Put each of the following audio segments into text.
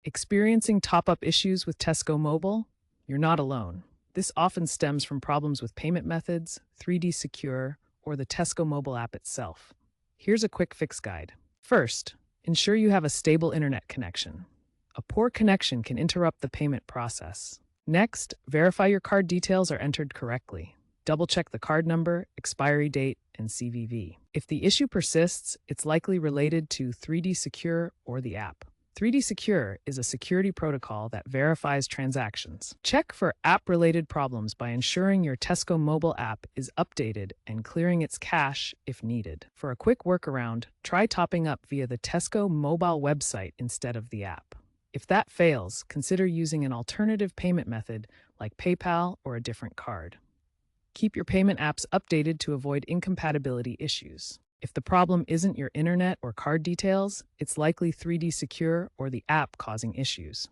Experiencing top-up issues with Tesco Mobile? You're not alone. This often stems from problems with payment methods, 3D Secure, or the Tesco Mobile app itself. Here's a quick fix guide. First, ensure you have a stable internet connection. A poor connection can interrupt the payment process. Next, verify your card details are entered correctly. Double-check the card number, expiry date, and CVV. If the issue persists, it's likely related to 3D Secure or the app. 3D Secure is a security protocol that verifies transactions. Check for app-related problems by ensuring your Tesco Mobile app is updated and clearing its cache if needed. For a quick workaround, try topping up via the Tesco Mobile website instead of the app. If that fails, consider using an alternative payment method like PayPal or a different card. Keep your payment apps updated to avoid incompatibility issues. If the problem isn't your internet or card details, it's likely 3D Secure or the app causing issues.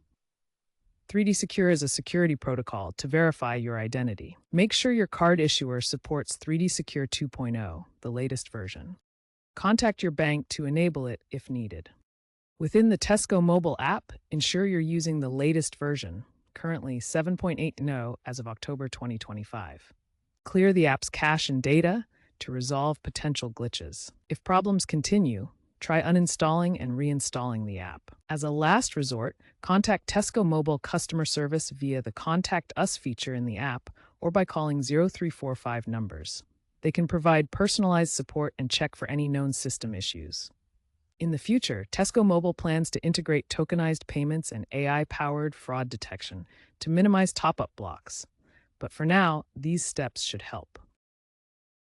3D Secure is a security protocol to verify your identity. Make sure your card issuer supports 3D Secure 2.0, the latest version. Contact your bank to enable it if needed. Within the Tesco Mobile app, ensure you're using the latest version, currently 7.80 as of October 2025. Clear the app's cache and data to resolve potential glitches. If problems continue, try uninstalling and reinstalling the app. As a last resort, contact Tesco Mobile customer service via the Contact Us feature in the app or by calling 0345 numbers. They can provide personalized support and check for any known system issues. In the future, Tesco Mobile plans to integrate tokenized payments and AI-powered fraud detection to minimize top-up blocks. But for now, these steps should help.